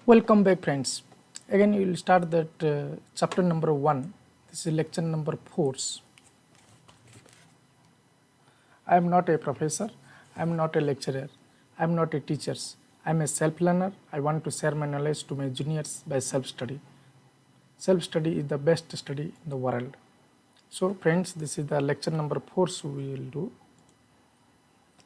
Welcome back, friends. Again we will start that chapter number 1. This is lecture number 4. I am not a professor, I am not a lecturer, I am not a teacher. I am a self-learner. I want to share my knowledge to my juniors by self-study. Self-study is the best study in the world. So friends, this is the lecture number 4 we will do.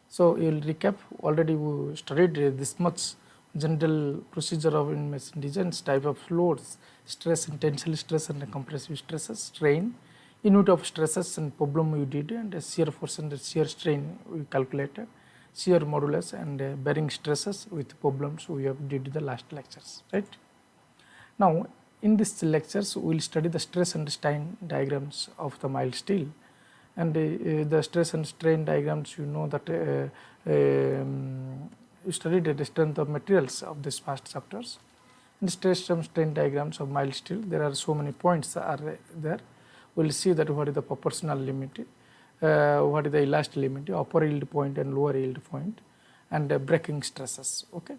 So you will recap. Already we studied this much general procedure of machine designs, type of loads, stress and tensile stress and compressive stresses, strain, unit of stresses and problem we did, and shear force and shear strain we calculated, shear modulus and bearing stresses with problems we have did the last lectures, right? Now in this lectures we will study the stress and strain diagrams of the mild steel, and the stress and strain diagrams, you know that you studied the strength of materials of these past chapters. In stress and strain diagrams of mild steel, there are so many points are there. We will see that what is the proportional limit, what is the elastic limit, upper yield point and lower yield point, and breaking stresses. Okay.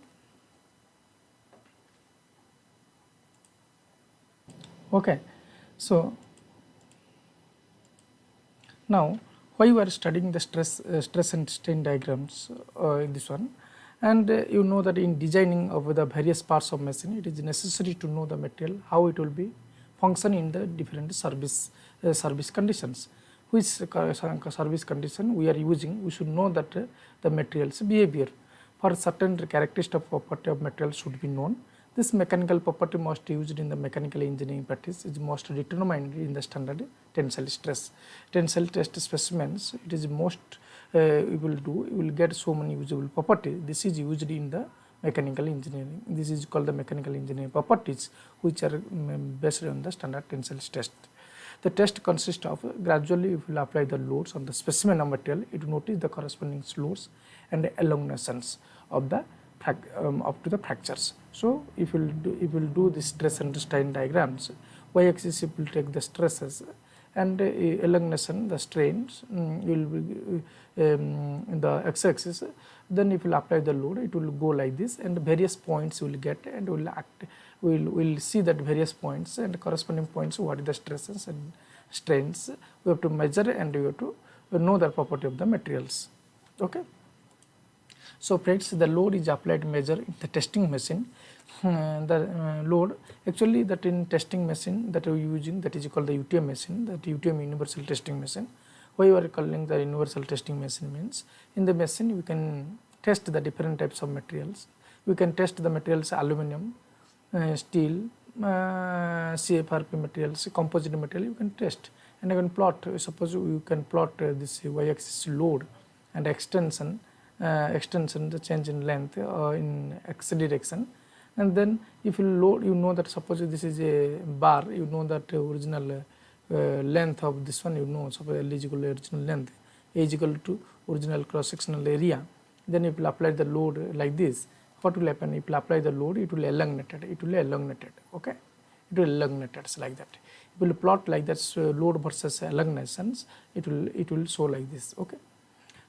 Okay. So now why we are studying the stress and strain diagrams in this one, and you know that in designing of the various parts of machine, it is necessary to know the material, how it will be function in the different service conditions. Which service condition we are using, we should know that the material's behavior. For certain characteristic of property of material should be known. This mechanical property most used in the mechanical engineering practice is most determined in the standard tensile stress. Tensile test specimens, it is most you will get so many usable property. This is used in the mechanical engineering. This is called the mechanical engineering properties, which are based on the standard tensile test. The test consists of gradually if you will apply the loads on the specimen of material, it will notice the corresponding loads and elongations of the up to the fractures. So if you will do the stress and strain diagrams, y-axis will take the stresses and elongation the strains will be in the x-axis. Then if you will apply the load, it will go like this, and various points will get, and will see that various points and corresponding points what is the stresses and strains we have to measure, and we have to know the property of the materials. Okay. So friends, the load is applied measure in the testing machine. The load actually that in testing machine that we are using, that is called the UTM machine, that UTM universal testing machine. Why we are calling the universal testing machine means, in the machine we can test the different types of materials. We can test the materials aluminum, steel, CFRP materials, composite material you can test, and you can plot. Suppose you can plot this y-axis load and extension, the change in length in x direction, and then if you load, you know that suppose this is a bar, you know that original length of this one, you know, suppose L is equal to original length, A is equal to original cross sectional area. Then if you apply the load like this, what will happen? If you apply the load, it will elongated, okay, it will elongated like that. If you plot like that, load versus elongations, it will show like this. Okay.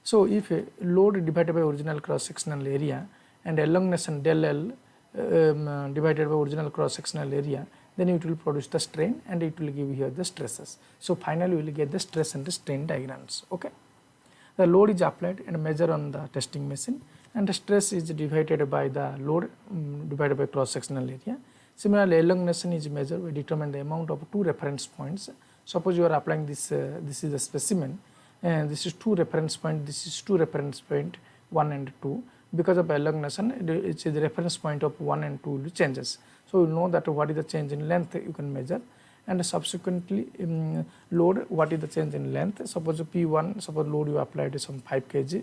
So if load divided by original cross sectional area and elongation del L divided by original cross sectional area, then it will produce the strain, and it will give here the stresses. So finally we will get the stress and the strain diagrams. Okay. The load is applied and measured on the testing machine, and the stress is divided by the load divided by cross sectional area. Similarly, elongation is measured. We determine the amount of two reference points. Suppose you are applying this, this is a specimen, and this is two reference point, this is two reference point 1 and 2. Because of elongation, it is the reference point of 1 and 2 changes. So you know that what is the change in length you can measure, and subsequently load, what is the change in length. Suppose P1, suppose load you applied some 5 kg,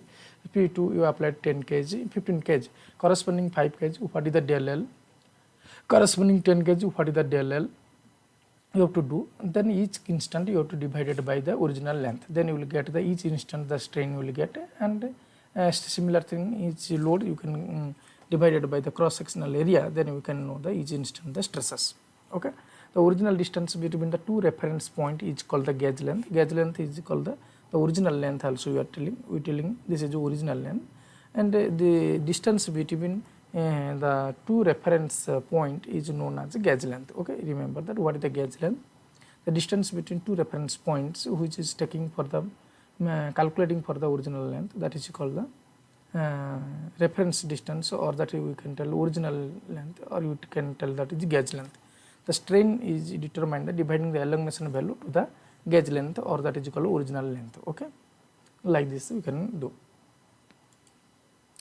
P2 you applied 10 kg, 15 kg, corresponding 5 kg, what is the del L, corresponding 10 kg, what is the del L you have to do. Then each instant you have to divide it by the original length, then you will get the each instant the strain you will get, and similar thing, each load you can divide it by the cross sectional area, then you can know the each instant the stresses. Okay. The original distance between the two reference point is called the gauge length. Gauge length is called the original length also we are telling, this is the original length, and the distance between the two reference point is known as gauge length. Okay, remember that. What is the gauge length? The distance between two reference points which is taking for the calculating for the original length, that is called the reference distance, or that we can tell original length, or you can tell that is gauge length. The strain is determined by dividing the elongation value to the gauge length, or that is called original length. Okay, like this we can do.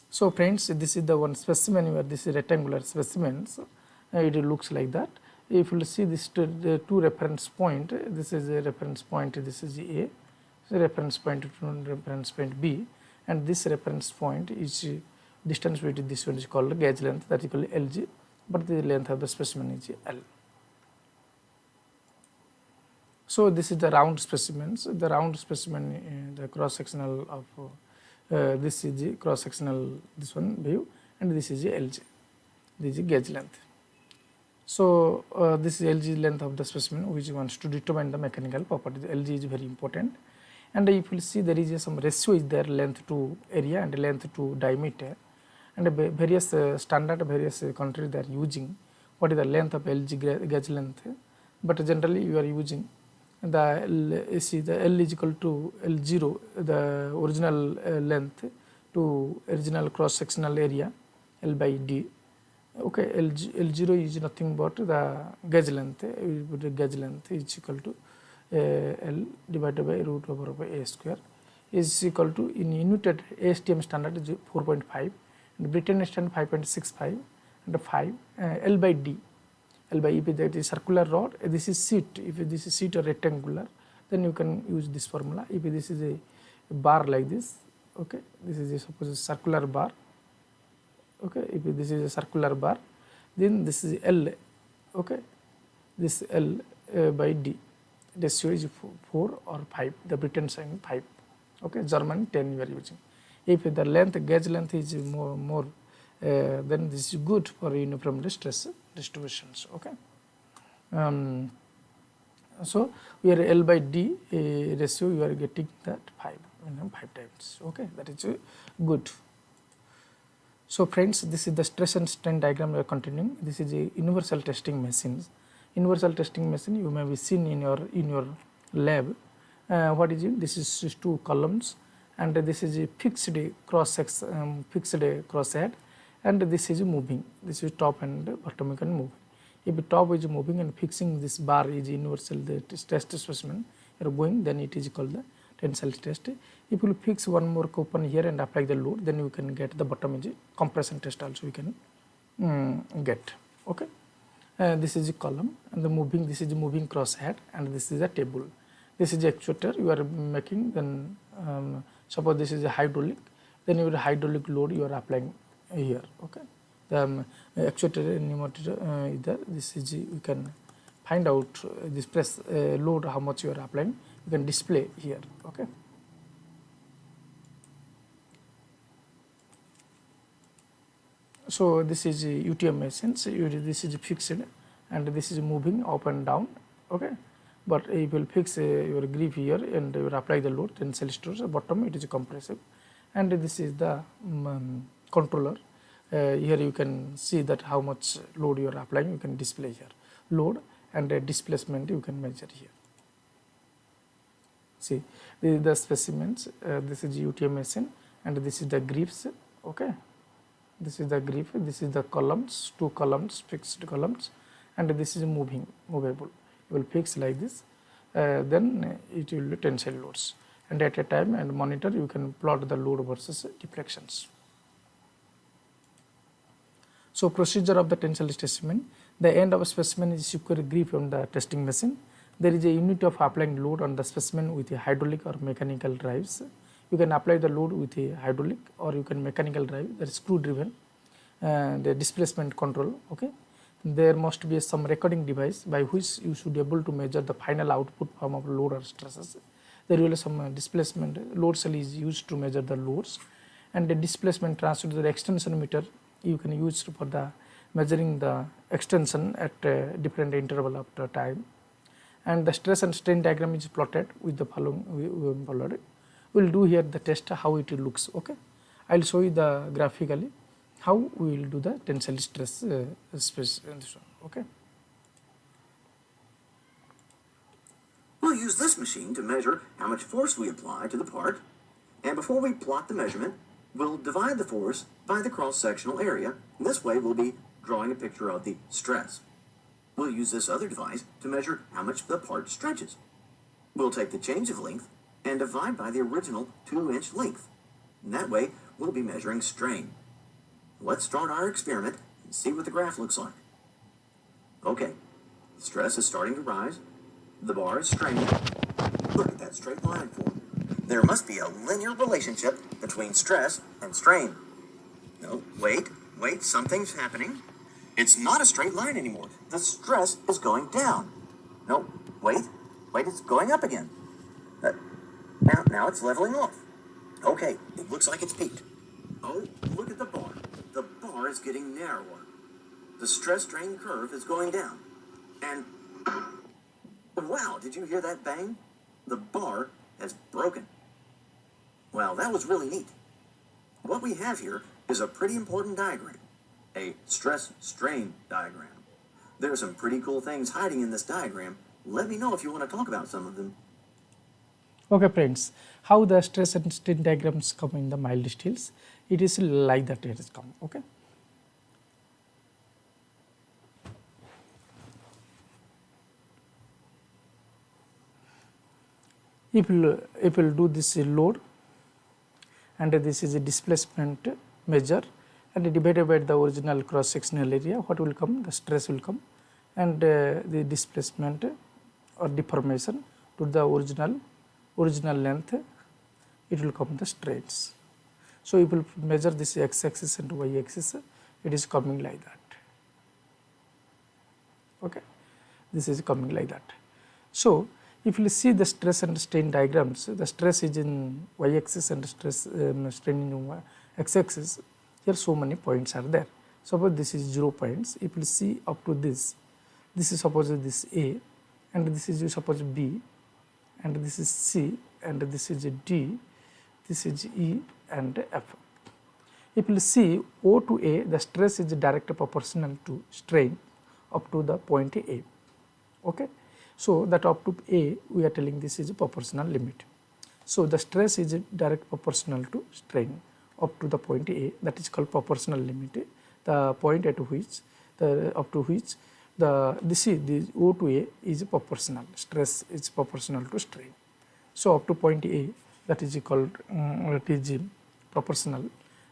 So friends, this is the one specimen where this is rectangular specimens. It looks like that. If you see this the two reference point, this is a reference point, this is A, so reference point to reference point B, and this reference point is distance between this one is called gauge length, that is called LG, but the length of the specimen is L. So this is the round specimens. The round specimen, the cross sectional of this is the cross sectional, this one view, and this is the LG, this is gauge length. So this is LG length of the specimen which wants to determine the mechanical properties. LG is very important, and if you see there is some ratio is there, length to area and length to diameter, and various standard various countries they are using what is the length of LG gauge length, but generally you are using the L is equal to L0, the original length, to original cross sectional area L by D. Okay, L0 is nothing but the gauge length. The gauge length is equal to L divided by root over by A square is equal to, in unit ASTM standard is 4.5, and Britain standard 5.65, and 5 L by D. L by EP, that is circular rod, this is sheet. If this is sheet or rectangular, then you can use this formula. If this is a bar like this, okay, this is a suppose a circular bar, okay, if this is a circular bar, then this is L, okay, this L by D, ratio is 4 or 5, the Britain saying 5, okay, German 10 you are using. If the length, gauge length is more then this is good for uniform stress distributions. Okay, so we are L by D ratio, you are getting that 5 times. Okay, that is good. So friends, this is the stress and strain diagram we are continuing. This is a universal testing machines. Universal testing machine you may be seen in your lab. What is it? This is two columns, and this is a fixed cross section, fixed cross head, and this is moving. This is top and bottom you can move. If the top is moving and fixing this bar is universal the test specimen you are going, then it is called the tensile test. If you fix one more coupon here and apply the load, then you can get the bottom is compression test also you can get. Okay, this is a column, and the moving, this is a moving cross head, and this is a table. This is a actuator you are making. Then suppose this is a hydraulic, then your hydraulic load you are applying here. Okay, the actuator pneumometer is there. This is you can find out this press load how much you are applying, you can display here. Okay, so this is UTM machines. This is fixed and this is moving up and down. Okay, but you will fix your grip here and you will apply the load, tensile stress. Bottom it is compressive, and this is the controller. Here you can see that how much load you are applying, you can display here load, and displacement you can measure here. See, this is the specimens, this is UTM machine, and this is the grips. Okay, this is the grip, this is the columns, two columns, fixed columns, and this is movable. You will fix like this, then it will be tensile loads, and at a time and monitor you can plot the load versus deflections. So procedure of the tensile specimen, the end of a specimen is secure grip on the testing machine. There is a unit of applying load on the specimen with a hydraulic or mechanical drives. You can apply the load with a hydraulic or you can mechanical drive, that is screw driven, the displacement control. Okay, there must be some recording device by which you should be able to measure the final output form of load or stresses. There will be some displacement load cell is used to measure the loads, and the displacement transducer extension meter you can use for the measuring the extension at different interval of the time, and the stress and strain diagram is plotted with the following we followed. We will do here the test how it looks. Okay, I will show you the graphically how we will do the tensile stress space in this one. Okay. We'll use this machine to measure how much force we apply to the part, and before we plot the measurement, we'll divide the force by the cross-sectional area, and this way we'll be drawing a picture of the stress. We'll use this other device to measure how much the part stretches. We'll take the change of length and divide by the original 2-inch length, and that way we'll be measuring strain. Let's start our experiment and see what the graph looks like. Okay, the stress is starting to rise. The bar is straining. Look at that straight line form. There must be a linear relationship between stress and strain. No, wait, something's happening. It's not a straight line anymore. The stress is going down. No, wait, it's going up again. Now it's leveling off. Okay, it looks like it's peaked. Oh, look at the bar. The bar is getting narrower. The stress-strain curve is going down. And wow, did you hear that bang? The bar has broken. Wow, that was really neat. What we have here is a pretty important diagram, a stress-strain diagram. There are some pretty cool things hiding in this diagram. Let me know if you want to talk about some of them. Okay friends, how the stress and strain diagrams come in the mild steels? It is like that it has come. Okay. If we'll do this load, and this is a displacement measure, and divided by the original cross sectional area, what will come? The stress will come, and the displacement or deformation to the original length, it will come the strains. So if we will measure this x-axis and y-axis, it is coming like that. Okay, this is coming like that. So if you see the stress and strain diagrams, the stress is in y-axis and strain in x-axis. Here so many points are there. Suppose this is 0 points. If you see up to this is suppose this A, and this is suppose B, and this is C, and this is D, this is E and F. If you see O to A, the stress is directly proportional to strain up to the point A. Okay. So that up to A, we are telling this is a proportional limit. So the stress is direct proportional to strain up to the point A, that is called proportional limit. The point at which up to which the O to A is proportional, stress is proportional to strain. So up to point A, that is called proportional.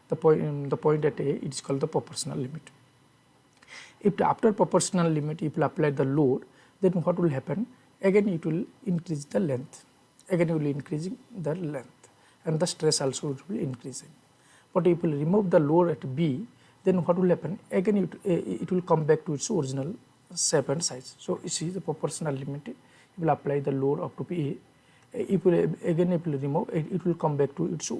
The point at A, it is called the proportional limit. If after proportional limit, if you apply the load, then what will happen? Again it will increase the length. Again it will increasing the length, and the stress also will be increasing. But if you remove the load at B, then what will happen? Again it will come back to its original shape and size. So you see the proportional limit, it will apply the load up to B. If you remove it will come back to its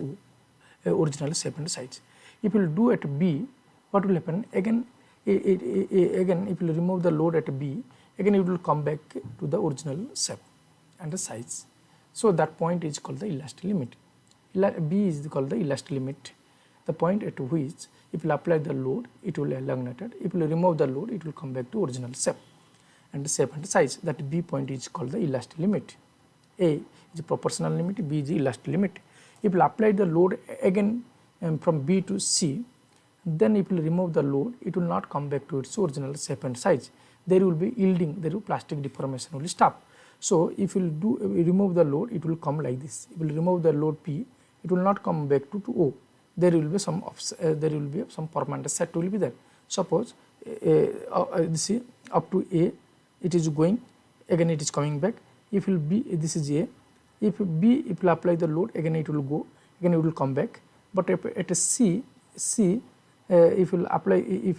original shape and size. If you do at B, what will happen? Again if you remove the load at B, again it will come back to the original shape and the size. So that point is called the elastic limit. B is called the elastic limit, the point at which if you apply the load, it will elongated. If you remove the load, it will come back to original shape and size. That B point is called the elastic limit. A is a proportional limit, B is the elastic limit. If you apply the load again from B to C, then if you remove the load, it will not come back to its original shape and size. There will be yielding, there will plastic deformation will stop. So if you remove the load, it will come like this. If you remove the load P, it will not come back to O. There will be some permanent set will be there. Suppose see up to A, it is going, again it is coming back. If it will be, this is A. If B, if you apply the load, again it will go, again it will come back. But if at a C, if you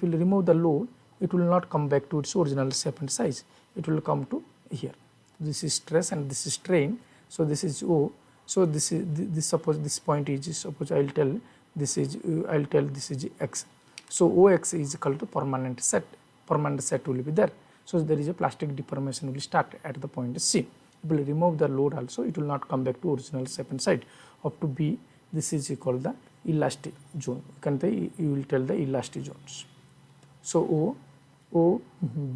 remove the load, it will not come back to its original shape and size. It will come to here. This is stress and this is strain. So this is O. So this suppose this point is, suppose I will tell this is X. So OX is equal to permanent set. Permanent set will be there. So there is a plastic deformation will start at the point C. If you remove the load also, it will not come back to original shape and size. Up to B, this is equal to the elastic zone. You will tell the elastic zones. So O,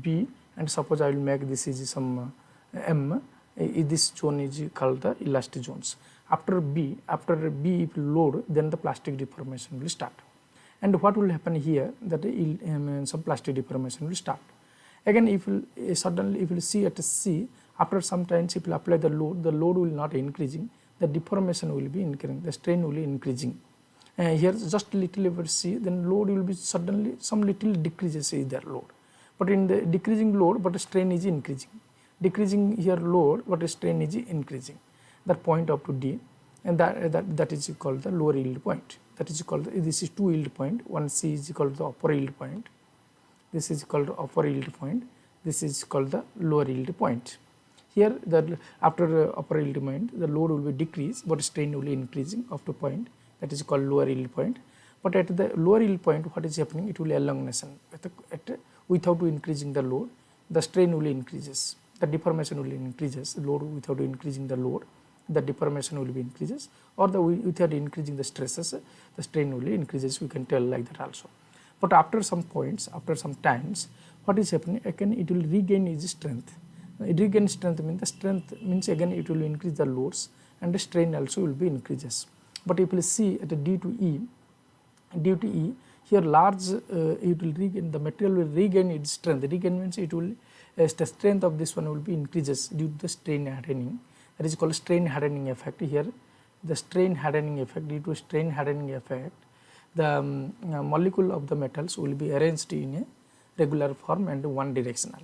B, and suppose I will make this is some M. This zone is called the elastic zones. After B if load, then the plastic deformation will start. And what will happen here, that some plastic deformation will start. Again, if suddenly if you see at C, after some time if you apply the load will not increasing, the deformation will be increasing, the strain will be increasing. Here just little if you see, then load will be suddenly some little decreases is there load. But in the decreasing load, but the strain is increasing. Decreasing here load, but the strain is increasing. That point up to D, and that is called the lower yield point. That is called, this is 2 yield point. One C is called the upper yield point. This is called upper yield point. This is called the lower yield point. Here, after upper yield point, the load will be decreased, but strain will be increasing up to point. That is called lower yield point. But at the lower yield point, what is happening? It will elongation. Without increasing the load, the strain will increases. The deformation will increases. Load without increasing the load, the deformation will be increases, or without increasing the stresses, the strain will increases. We can tell like that also. But after some points, after some times, what is happening? Again, it will regain its strength. It regain strength means the strength means again it will increase the loads, and the strain also will be increases. But if you see at D to E, here large it will regain, the material will regain its strength. Regain means it will the strength of this one will be increases due to the strain hardening. That is called strain hardening effect. Here the strain hardening effect, due to strain hardening effect, the molecule of the metals will be arranged in a regular form and one directional.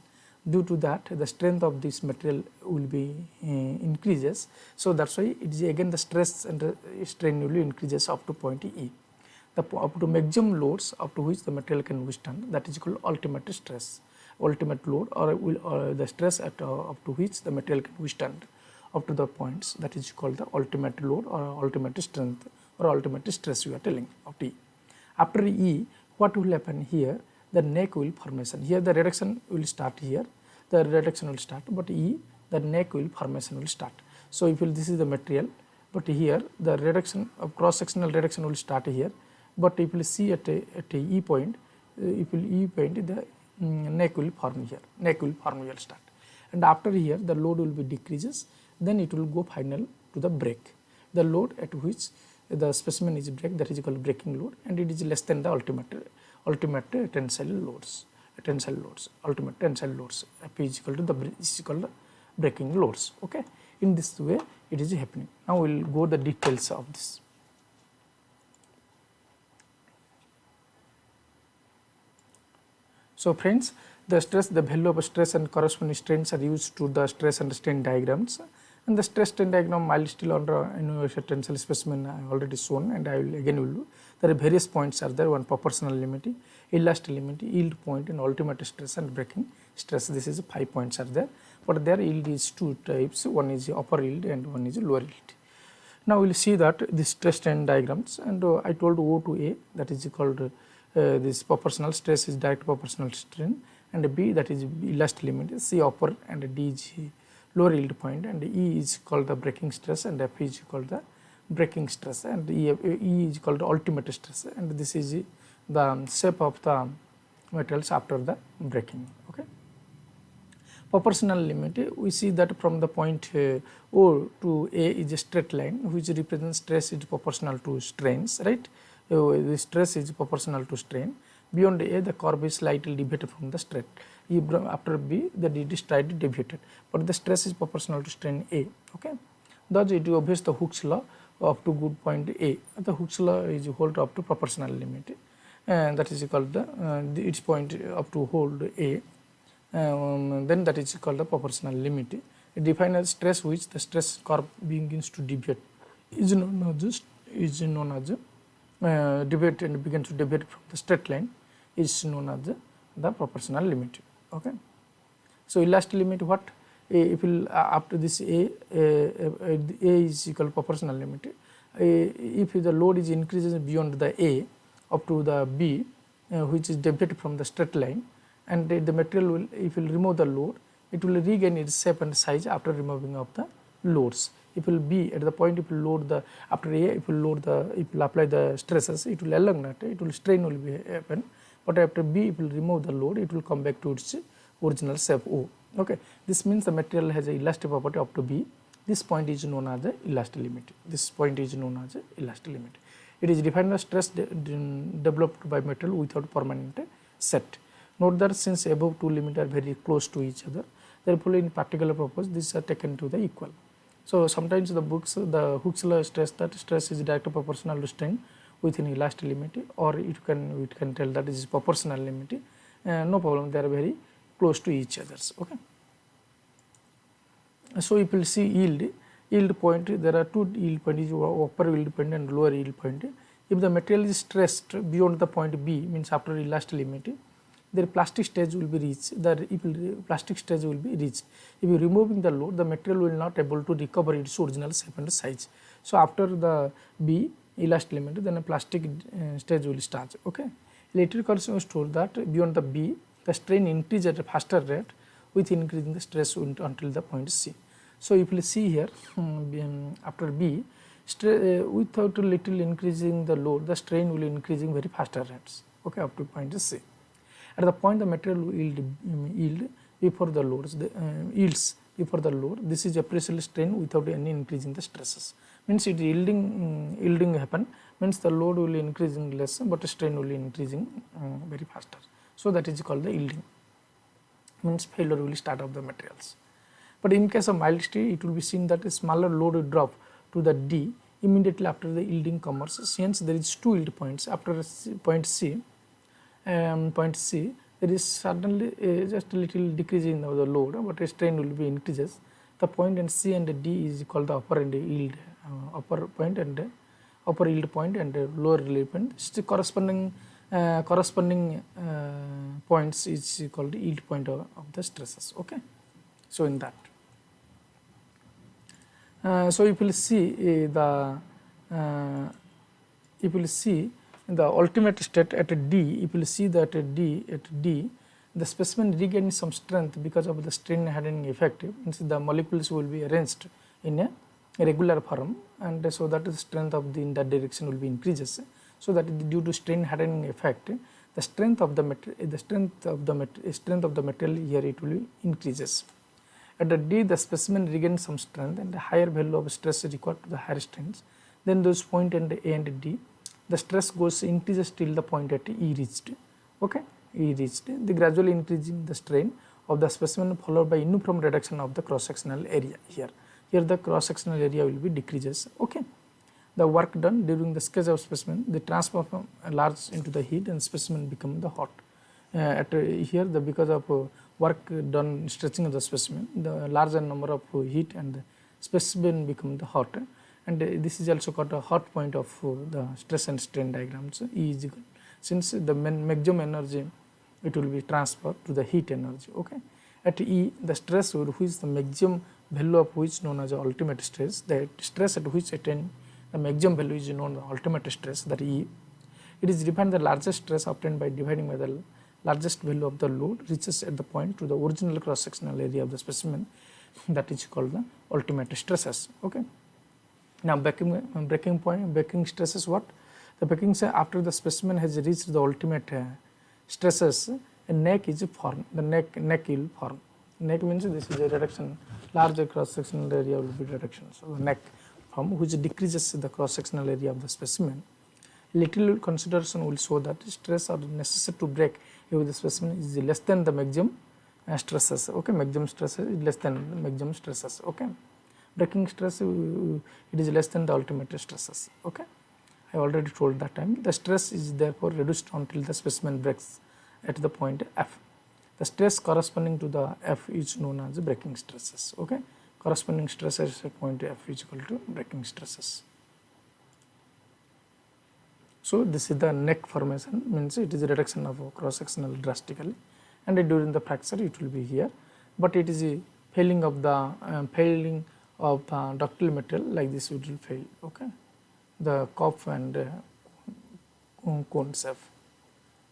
Due to that, the strength of this material will be increases. So that's why it is again the stress and the strain will increases up to point E. Up to maximum loads up to which the material can withstand, that is called ultimate stress, ultimate load, or the stress at up to which the material can withstand up to the points, that is called the ultimate load or ultimate strength or ultimate stress we are telling of T. After E, what will happen here? The neck will formation. Here the reduction will start here. The reduction will start, but E, the neck will formation will start. So if this is the material, but here the reduction of cross-sectional reduction will start here. But if you see at a E point, the neck will form here. Neck will form here start. And after here the load will be decreases. Then it will go final to the break. The load at which the specimen is break, that is called breaking load, and it is less than the ultimate tensile loads. Ultimate tensile loads. P is equal to is called the breaking loads. Okay. In this way it is happening. Now we will go the details of this. So friends, the value of stress and corresponding strains are used to the stress and strain diagrams. And the stress strain diagram mild steel under universal tensile specimen I already shown, and I will again will do. There are various points are there, one proportional limit, elastic limit, yield point, and ultimate stress and breaking stress. This is 5 points are there, but there yield is 2 types, one is upper yield and one is lower yield. Now we will see that this stress strain diagrams, and I told O to A, that is called this proportional stress is direct proportional strain, and B, that is elastic limit, C upper, and D is lower yield point, and E is called the breaking stress, and F is called the breaking stress, and E is called the ultimate stress, and this is the shape of the metals after the breaking. Okay. Proportional limit, we see that from the point O to A is a straight line which represents stress is proportional to strains, right? The stress is proportional to strain. Beyond A, the curve is slightly deviated from the straight. After B, it is slightly deviated, but the stress is proportional to strain A. Okay. Thus, it obeys the Hooke's law up to good point A. The Hooke's law is hold up to proportional limit, and that is called the its point up to hold A. Then that is called the proportional limit. It defines as stress which the stress curve begins to deviate is known as deviate and begins to deviate from the straight line is known as the proportional limit. Okay. So elastic limit, what if after this A is equal to proportional limit, if the load is increases beyond the A up to the B, which is deviated from the straight line, and the material will, if you remove the load, it will regain its shape and size after removing of the loads. If will B at the point, if you load the after A, if you load the, if you apply the stresses, it will elongate, it will strain will be happen, but after B, if you remove the load, it will come back to its original shape O. Okay, this means the material has a elastic property up to B. This point is known as the elastic limit. This point is known as the elastic limit. It is defined as stress developed by material without permanent set. Note that since above two limits are very close to each other, therefore in particular purpose these are taken to the equal. So sometimes the books, the Hooke's law stress that stress is directly proportional to strain within elastic limit, or it can tell that it is proportional limit. No problem, they are very close to each others. Okay. So if you see yield point, there are two yield points, upper yield point and lower yield point. If the material is stressed beyond the point B, means after elastic limit, their plastic stage will be reached. Plastic stage will be reached. If you removing the load, the material will not able to recover its original shape and size. So after the B elastic limit, then a plastic stage will start. Okay. Later Carlson was told that beyond the B, the strain increases at a faster rate with increasing the stress until the point C. So if you see here, after B, without a little increasing the load, the strain will increasing very faster rates. Okay, up to point C. At the point the material will yield before the loads, yields before the load. This is appreciable strain without any increase in the stresses. Means it yielding happen, means the load will increasing less, but the strain will increasing very faster. So that is called the yielding. Means failure will start of the materials. But in case of mild steel, it will be seen that a smaller load will drop to the D immediately after the yielding comes. Since there is two yield points after point C, there is suddenly just a little decrease in the load, but a strain will be increases. The point and C and D is called the upper and yield, upper point and upper yield point and lower yield point. The corresponding points is called the yield point of the stresses. Okay, so in that. So if you see the ultimate state at D, if you see that at D, the specimen regains some strength because of the strain hardening effect. Means the molecules will be arranged in a regular form, and so that the strength of in that direction will be increases. So that due to strain hardening effect, the strength of the material here it will increases. At the D, the specimen regains some strength and a higher value of stress required to the higher strengths. Then those point and A and D, the stress increases till the point at E reached. Okay, E reached. The gradually increasing the strain of the specimen followed by uniform reduction of the cross sectional area here. Here the cross sectional area will be decreases. Okay. The work done during the sketch of specimen, the transfer from large into the heat and specimen become the hot. Here the because of work done stretching of the specimen, the larger number of heat and the specimen become the hot, and this is also called a hot point of the stress and strain diagrams. E is equal, since the maximum energy it will be transferred to the heat energy. Okay, at E the stress which is the maximum value of which known as the ultimate stress, the stress at which attain the maximum value is known as the ultimate stress, that E. It is defined the largest stress obtained by dividing by the largest value of the load reaches at the point to the original cross sectional area of the specimen, that is called the ultimate stresses. Okay. Now breaking stresses, what the breaking after the specimen has reached the ultimate stresses, a neck is formed. The neck will form. Neck means this is a reduction, larger cross sectional area will be reduction. So the neck form which decreases the cross sectional area of the specimen. Little consideration will show that stress are necessary to break if the specimen is less than the maximum stresses. Okay, maximum stresses is less than the maximum stresses. Okay, breaking stress it is less than the ultimate stresses. Okay, I already told that time. The stress is therefore reduced until the specimen breaks at the point F. The stress corresponding to the F is known as the breaking stresses. Okay, corresponding stresses at point F is equal to breaking stresses. So this is the neck formation, means it is a reduction of cross sectional drastically, and during the fracture it will be here, but it is a failing of the ductile material like this it will fail. Okay, the cup and cone shape.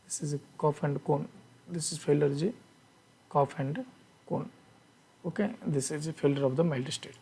This is a cup and cone. This is failure is a cup and cone. Okay, this is a failure of the mild steel.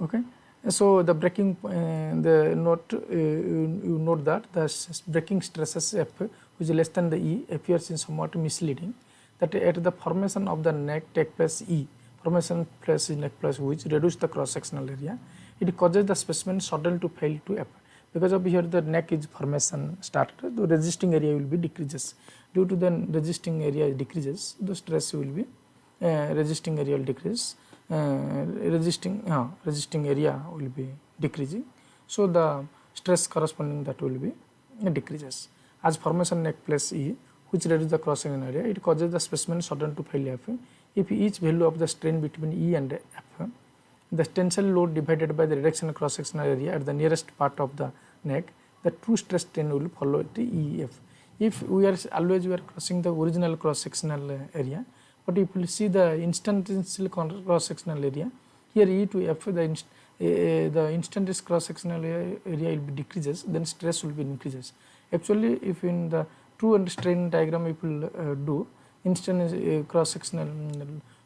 Okay. So the breaking the note you note that the breaking stresses F which is less than the E appears in somewhat misleading, that at the formation of the neck take place E, formation place in neck place which reduce the cross sectional area, it causes the specimen suddenly to fail to F. Because of here the neck is formation started, the resisting area will be decreases. Due to the resisting area decreases, the stress will be resisting area will decrease, resisting area will be decreasing. So the stress corresponding that will be decreases. As formation neck place E which reduces the cross sectional area, it causes the specimen sudden to fail F. If each value of the strain between E and F, the tensile load divided by the reduction in cross sectional area at the nearest part of the neck, the true stress strain will follow the EF. If we are always crossing the original cross sectional area, but if you see the instantaneous cross sectional area, here E to F the instantaneous cross sectional area will be decreases, then stress will be increases. Actually, if in the true and strain diagram if we do instantaneous cross sectional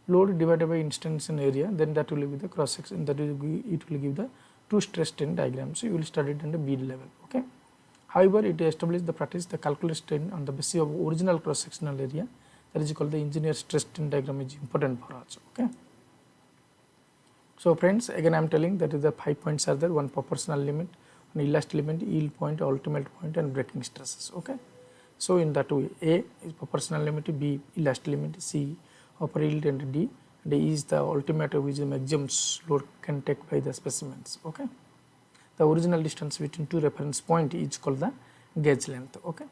load divided by instantaneous area, then that will be the cross section, that will be, it will give the true stress strain diagram. So you will study it in the B level. Okay. However, it establishes the practice the calculus strain on the basis of original cross sectional area, that is called the engineer stress strain diagram is important for us. Okay. So friends, again I am telling that is the 5 points are there: one proportional limit, one elastic limit, yield point, ultimate point, and breaking stresses. Okay. So in that way, A is proportional limit, B elastic limit, C upper yield, and D is the ultimate which is maximum load can take by the specimens. Okay. The original distance between two reference point is called the gauge length. Okay.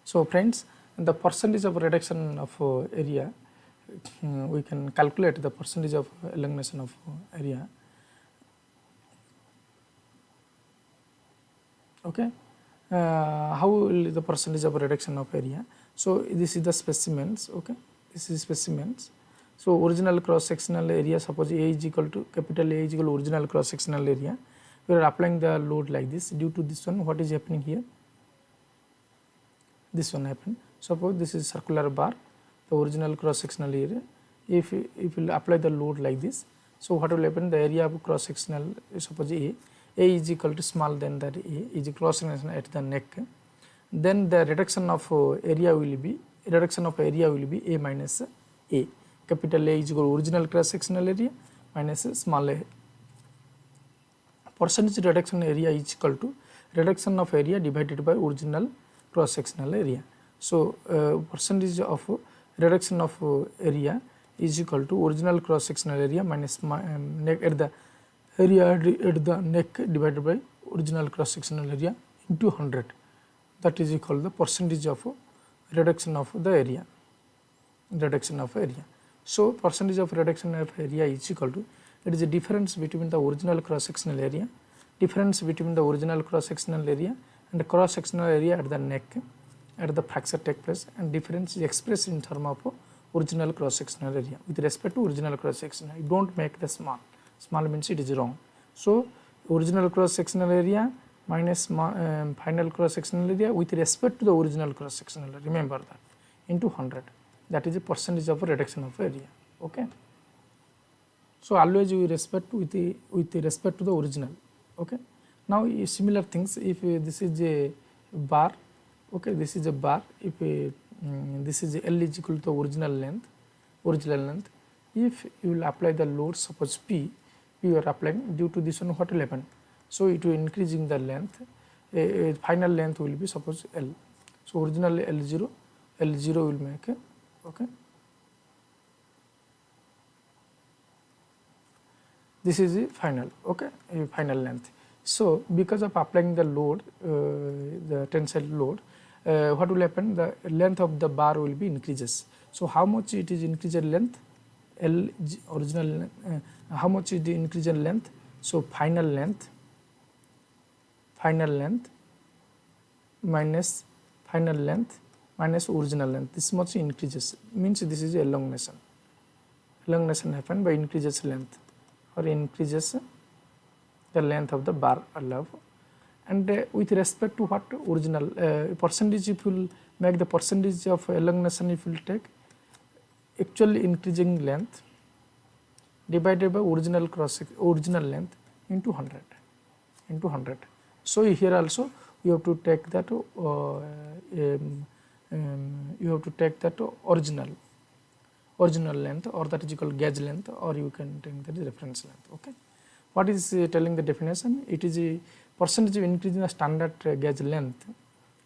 So friends, the percentage of reduction of area, we can calculate the percentage of elongation of area. Okay. How will the percentage of reduction of area? So this is the specimens. Okay, this is specimens. So original cross sectional area, suppose A is equal to capital A is equal to original cross sectional area. We are applying the load like this. Due to this one, what is happening here? This one happened. Suppose this is circular bar, the original cross sectional area. If we apply the load like this, so what will happen? The area of cross sectional, suppose A is equal to small than that A is cross section at the neck, then the reduction of area will be A minus A. Capital A is equal to original cross sectional area minus small a. Percentage reduction area is equal to reduction of area divided by original cross sectional area. So percentage of reduction of area is equal to original cross sectional area minus neck at the area at the neck divided by original cross sectional area into 100. That is equal to the percentage of reduction of the area. So percentage of reduction of area is equal to, it is a difference between the original cross sectional area, and the cross sectional area at the neck at the fracture take place, and difference is expressed in term of original cross sectional area with respect to original cross sectional. You don't make the small means it is wrong. So original cross sectional area minus final cross sectional area with respect to the original cross sectional area, remember that, into 100. That is a percentage of reduction of area. Okay. So always we respect with respect to the original. Okay. Now similar things, if this is a bar, okay, this is a bar, if this is L is equal to original length, if you will apply the load, suppose P you are applying, due to this one what will happen? So it will increasing the length, final length will be suppose L. So original L0 will make, okay, this is the final, okay, final length. So because of applying the load, the tensile load, what will happen? The length of the bar will be increases. So how much it is increased length? L original, how much is the increased length? So final length minus original length, this much increases, means this is elongation happen by increases length or increases the length of the bar allowed. And with respect to what? Original percentage, if you will make the percentage of elongation, if you will take, actual increasing length divided by original length into 100. So here also you have to take that you have to take that original length, or that is called gauge length, or you can take that reference length. Okay, what is telling the definition? It is a percentage of increase in the standard gauge length,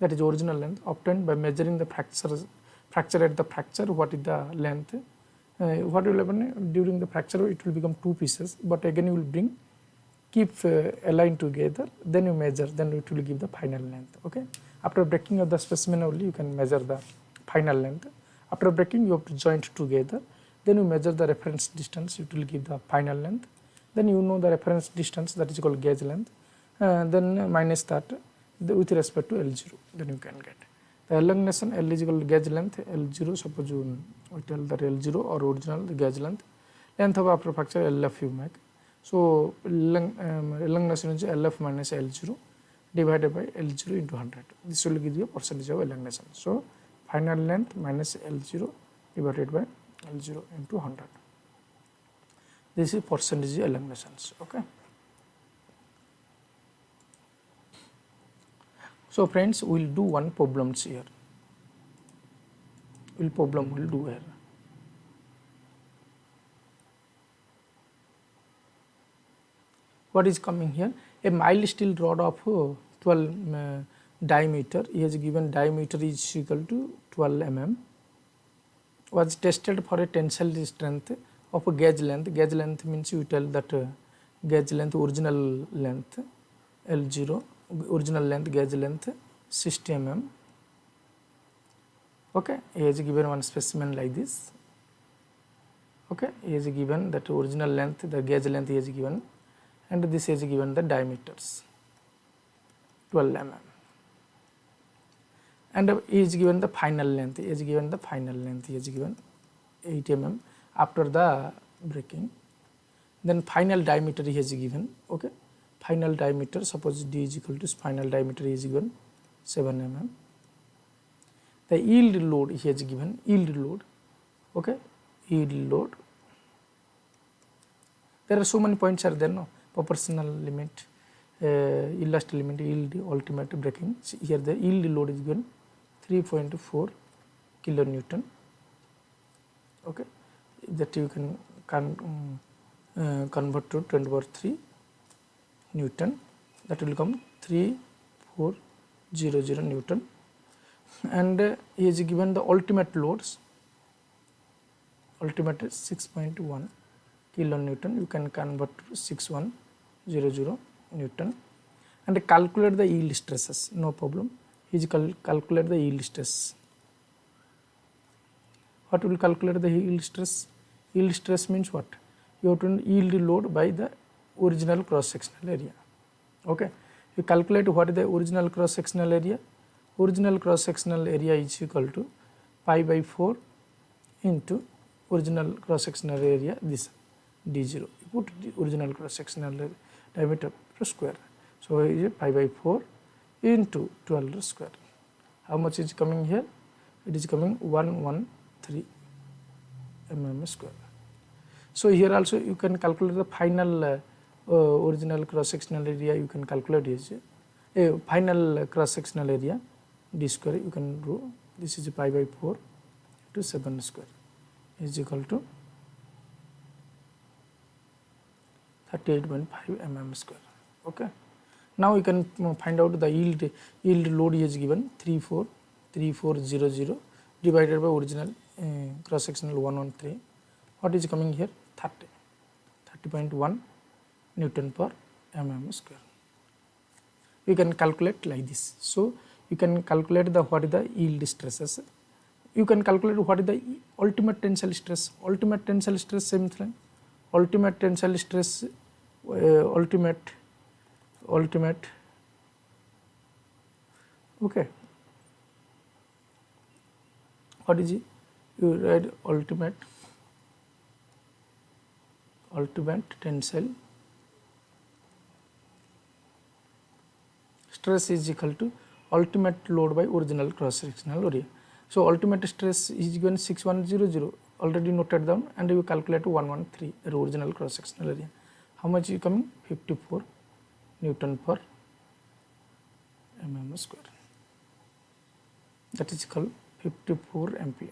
that is original length, obtained by measuring the fracture at the fracture. What is the length? What will happen during the fracture? It will become 2 pieces, but again you will keep aligned together, then you measure, then it will give the final length. Okay, after breaking of the specimen only you can measure the final length. After breaking you have to join together, then you measure the reference distance, it will give the final length. Then you know the reference distance, that is called gauge length, then minus that with respect to L0, then you can get the elongation. L is equal to gauge length, L0, suppose we tell that L0 or original the gauge length of after fracture LF you make. So elongation is LF minus L0 divided by L0 into 100. This will give you a percentage of elongation. So final length minus L0 divided by L0 into 100. This is percentage elongations. Okay. So friends, we will do one problems here. Will do here. What is coming here? A mild steel rod of 12 diameter. He has given diameter is equal to 12 mm. Was tested for a tensile strength of a gauge length. Gauge length means you tell that gauge length, original length L0, original length, gauge length 60 mm. Okay, he has given one specimen like this. Okay, he has given that original length, the gauge length he has given, and this is given the diameters 12 mm, and he is given the final length. He is given 8 mm after the breaking. Then final diameter he has given. Okay, final diameter, suppose D is equal to final diameter is given 7 mm. The yield load he has given, yield load. Okay, yield load. There are so many points are there, no? Proportional limit, elastic limit, yield, ultimate breaking. See here the yield load is given 3.4 kilonewton. Okay, that you can convert to 10^3 Newton. That will come 3400 Newton. And he is given the ultimate loads. Ultimate is 6.1 kilonewton. You can convert to 6100 Newton, and calculate the yield stresses. No problem. He is calculate the yield stress. What will calculate the yield stress? Yield stress means what? You have to yield load by the original cross sectional area. Okay, you calculate what is the original cross sectional area. Original cross sectional area is equal to pi by 4 into original cross sectional area, this D0. You put the original cross sectional diameter per square. So it is pi by 4 into 12 square. How much is coming here? It is coming 113 mm square. So here also you can calculate the final original cross sectional area. You can calculate is a final cross sectional area D square. You can do this is pi by 4 to 7 square is equal to 38.5 mm square. Okay. Now you can find out the yield load is given 3400 divided by original cross sectional 113. What is coming here? 30.1 Newton per mm square. We can calculate like this. So you can calculate the what is the yield stresses. You can calculate what is the ultimate tensile stress. Ultimate tensile stress, same thing. Ultimate tensile stress, ultimate. Okay. What is it? You write ultimate tensile stress is equal to ultimate load by original cross sectional area. So ultimate stress is given 6100. already noted down, and you calculate 113 the original cross sectional area. How much is coming? 54 Newton per mm square. That is called 54 MPa.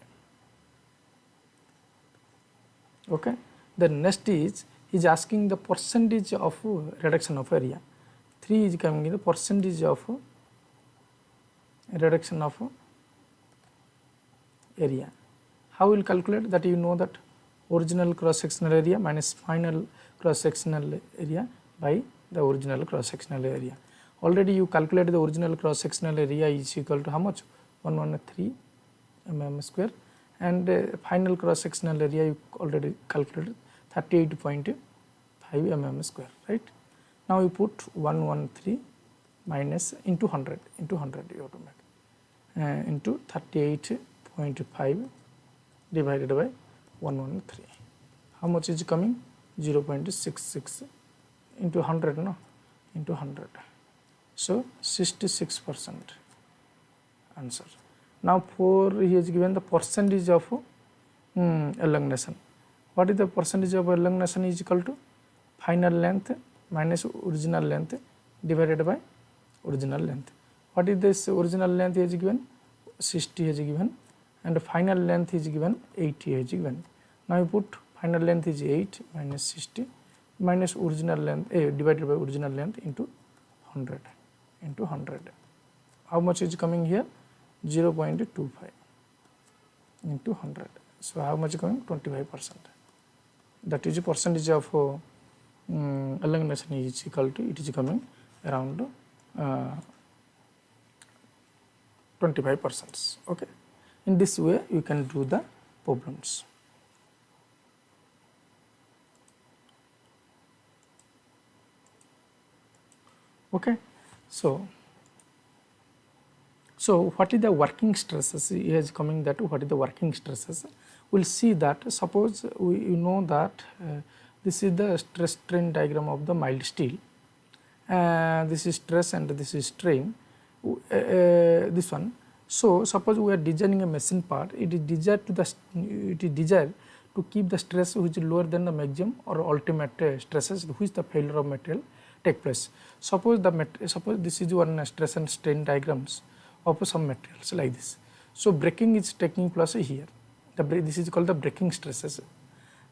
Okay. The next is asking the percentage of reduction of area. 3 is coming in the percentage of reduction of area. How will calculate that? You know that original cross sectional area minus final cross sectional area by the original cross sectional area. Already you calculated the original cross sectional area is equal to how much? 113 mm square, and final cross sectional area you already calculated 38.5 mm square, right? Now you put 113 minus into 100 you have to make into 38.5 divided by 113. How much is coming? 0.66 into 100, no? Into 100. So 66% answer. Now for he has given the percentage of elongation. What is the percentage of elongation is equal to final length minus original length divided by original length. What is this original length is given? 60 is given, and final length is given 80 is given. Now you put final length is 8 minus 60 minus original length divided by original length into 100 into 100. How much is coming here? 0.25 into 100. So how much coming? 25%. That is the percentage of elongation is equal to, it is coming around 25%. Okay. In this way you can do the problems. Okay. So what is the working stresses? He is coming that what is the working stresses? We'll see that. Suppose you know that this is the stress strain diagram of the mild steel. This is stress and this is strain. This one. So suppose we are designing a machine part. It is desired to keep the stress which is lower than the maximum or ultimate stresses which the failure of material take place. Suppose this is one stress and strain diagrams of some materials like this. So breaking is taking place here. This is called the breaking stresses.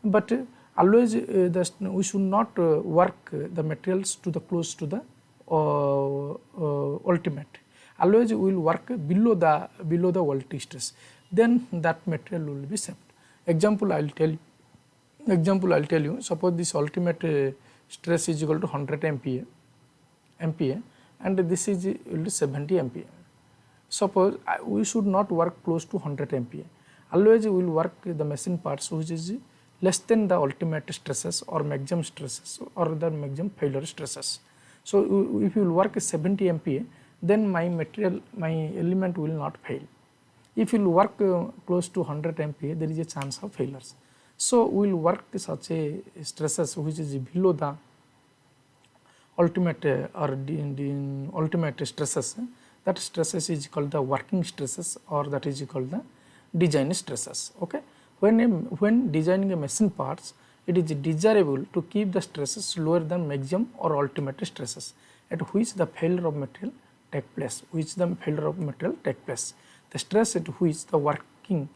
But always we should not work the materials to the close to the ultimate. Always we will work below the voltage stress. Then that material will be saved. Example I will tell you. Suppose this ultimate stress is equal to 100 MPa, and this is equal to 70 MPa. Suppose we should not work close to 100 MPa. Always we will work the machine parts which is less than the ultimate stresses or maximum stresses or the maximum failure stresses. So if you will work 70 MPa, then my element will not fail. If you will work close to 100 MPa, there is a chance of failures. So we will work such a stresses which is below the ultimate ultimate stresses. That stresses is called the working stresses, or that is called the design stresses. Okay. When designing a machine parts, it is desirable to keep the stresses lower than maximum or ultimate stresses at which the failure of material take place. The stress at which the working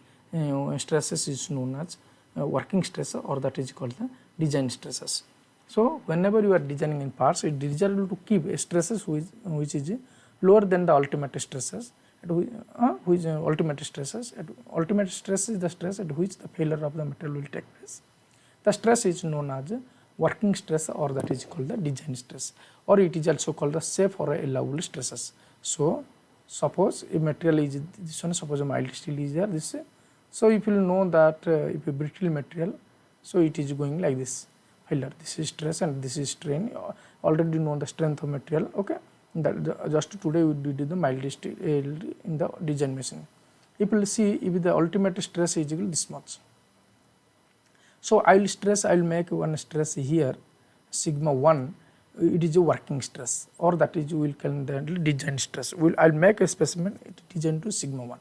stresses is known as working stress, or that is called the design stresses. So whenever you are designing in parts, it is desirable to keep stresses which is lower than the ultimate stresses. Ultimate stress is the stress at which the failure of the material will take place. The stress is known as working stress, or that is called the design stress, or it is also called the safe or allowable stresses. So suppose a material is this one, suppose a mild steel is there, this. So if you know that if a brittle material, so it is going like this, failure. This is stress and this is strain. Already know the strength of material. Okay. Just today we did the mild steel in the design machine. If you will see, if the ultimate stress is equal to this much. So I will make one stress here, sigma 1, it is a working stress, or that is we will call the design stress. I will make a specimen, it is into sigma 1,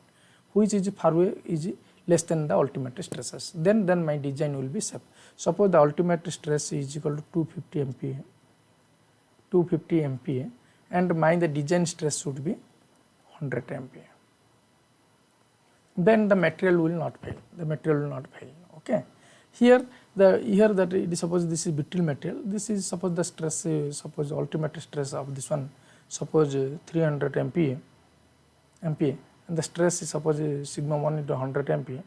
which is far away is less than the ultimate stresses, then my design will be safe. Suppose the ultimate stress is equal to 250 MPa and the design stress should be 100 MPa. Then the material will not fail, okay. Here that it is, suppose this is brittle material, this is suppose the stress, suppose ultimate stress of this one, suppose 300 MPa, and the stress is suppose sigma 1 into 100 MPa.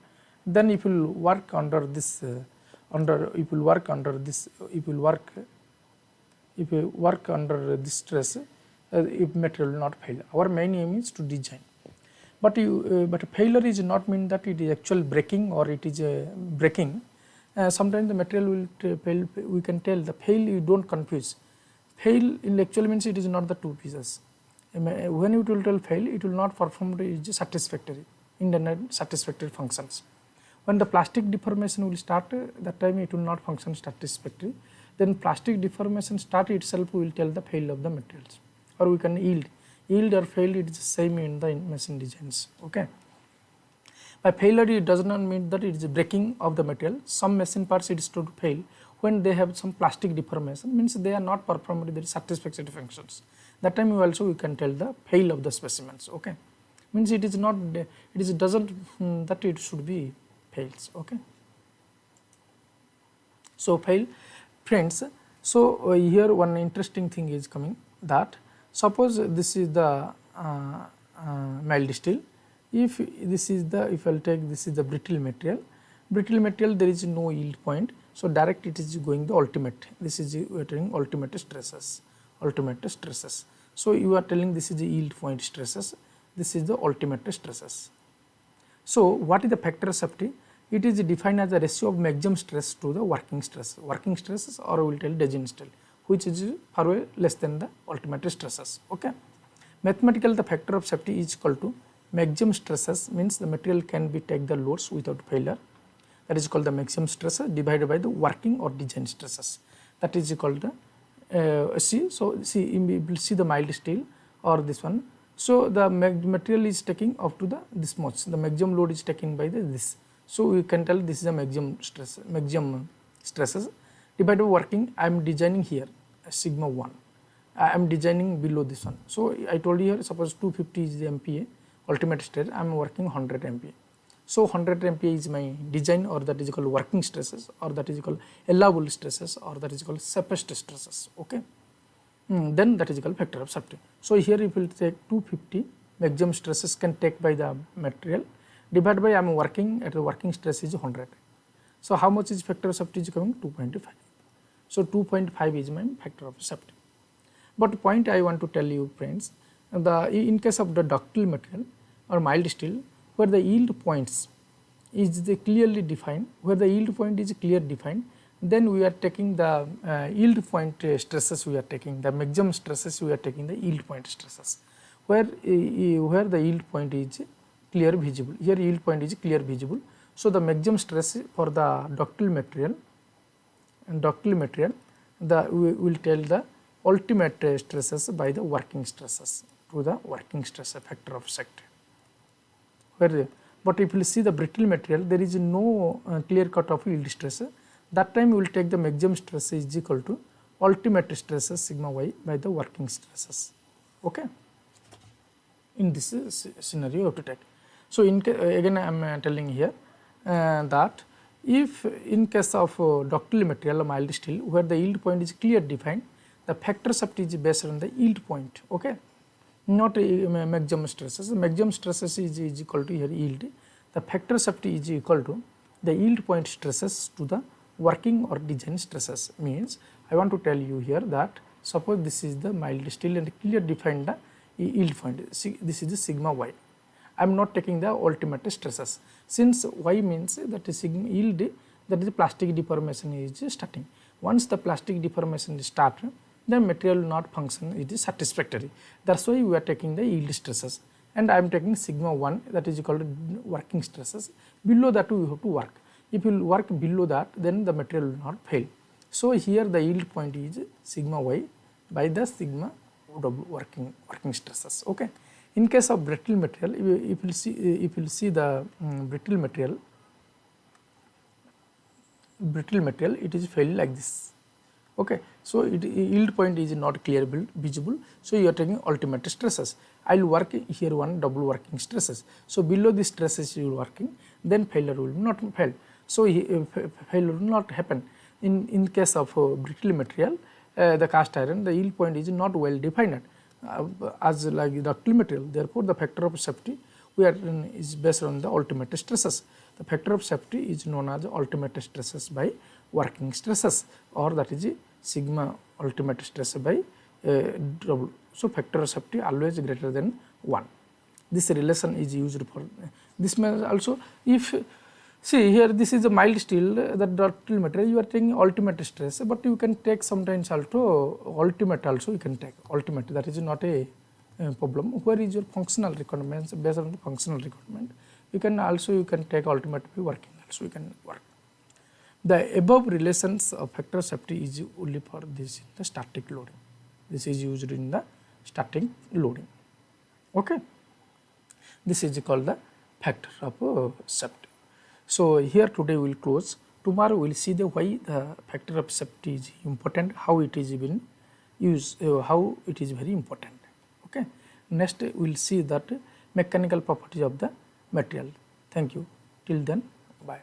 Then if you work under this, if you work under this stress, if material will not fail. Our main aim is to design. But failure is not mean that it is actual breaking or it is breaking. Sometimes the material will fail. We can tell the fail. You don't confuse. Fail in actual means it is not the two pieces. When it will tell fail, it will not perform satisfactory, intended satisfactory functions. When the plastic deformation will start, that time it will not function satisfactory. Then plastic deformation start itself will tell the fail of the materials, or we can yield or fail. It is the same in the machine designs, okay. By failure, it does not mean that it is a breaking of the material. Some machine parts it is to fail when they have some plastic deformation, means they are not performing the satisfactory functions. That time we can tell the fail of the specimens, okay. Means it is not, doesn't that it should be fails, okay. So fail, friends. So here one interesting thing is coming, that suppose this is the mild steel. If this is the, if I will take this is the brittle material, there is no yield point. So direct it is going the ultimate. This is we are telling ultimate stresses. So you are telling this is the yield point stresses. This is the ultimate stresses. So what is the factor of safety? It is defined as the ratio of maximum stress to the working stresses, or we will tell design stress, which is far away less than the ultimate stresses, okay. Mathematical, the factor of safety is equal to maximum stresses, means the material can be take the loads without failure, that is called the maximum stresses, divided by the working or design stresses, that is called the we will see the mild steel or this one. So the material is taking up to the this much, the maximum load is taken by this. So we can tell this is a maximum stresses divided by working. I am designing here sigma 1, I am designing below this one. So I told you here, suppose 250 is the MPa ultimate stress, I am working 100 MPa. So 100 MPa is my design, or that is called working stresses, or that is called allowable stresses, or that is called safest stresses, okay. Then that is called factor of safety. So here if we will take 250 maximum stresses can take by the material, divided by I am working at the working stress is 100. So how much is factor of safety is coming? 2.5. So 2.5 is my factor of safety. But point I want to tell you, friends, in case of the ductile material or mild steel, where the yield points is clearly defined, then we are taking the yield point stresses, we are taking the maximum stresses, we are taking the yield point stresses, where the yield point is clear visible. Here yield point is clear visible. So the maximum stress for the ductile material, we will tell the ultimate stresses by the working stresses to the working stress factor of safety. But if you see the brittle material, there is no clear cut of yield stress. That time we will take the maximum stress is equal to ultimate stresses sigma y by the working stresses, okay. In this scenario you have to take. So again I am telling here that if in case of ductile material or mild steel, where the yield point is clear defined, the factor safety is based on the yield point, okay, not maximum stresses. The maximum stresses is equal to here yield. The factor safety is equal to the yield point stresses to the working or design stresses. Means I want to tell you here that suppose this is the mild steel and clear defined the yield point. This is the sigma y. I am not taking the ultimate stresses, since y means that is sigma yield, that is the plastic deformation is starting. Once the plastic deformation is started, the material will not function, it is satisfactory. That is why we are taking the yield stresses, and I am taking sigma 1, that is called working stresses. Below that we have to work. If you work below that, then the material will not fail. So here the yield point is sigma y by the sigma w working stresses, okay. In case of brittle material, if you see the brittle material, brittle material, it is fairly like this. Okay, so yield point is not clearly visible, so you are taking ultimate stresses. I will work here one double working stresses. So below the stresses you are working, then failure will not fail. So failure will not happen. In case of brittle material, the cast iron, the yield point is not well defined as like ductile material. Therefore, the factor of safety we are is based on the ultimate stresses. The factor of safety is known as ultimate stresses by working stresses, or that is sigma ultimate stress by double. So factor of safety always greater than 1. This relation is used for this may also, if see here this is a mild steel, that ductile material, you are taking ultimate stress, but you can take sometimes also ultimate, also you can take ultimate, that is not a problem. Where is your functional requirements? Based on the functional requirement, you can also you can take ultimate be working, also you can work. The above relations of factor of safety is only for this the static loading. This is used in the static loading. Okay, this is called the factor of safety. So here today we will close. Tomorrow we will see the why the factor of safety is important, how it is been used, how it is very important. Okay. Next we will see that mechanical properties of the material. Thank you. Till then, bye.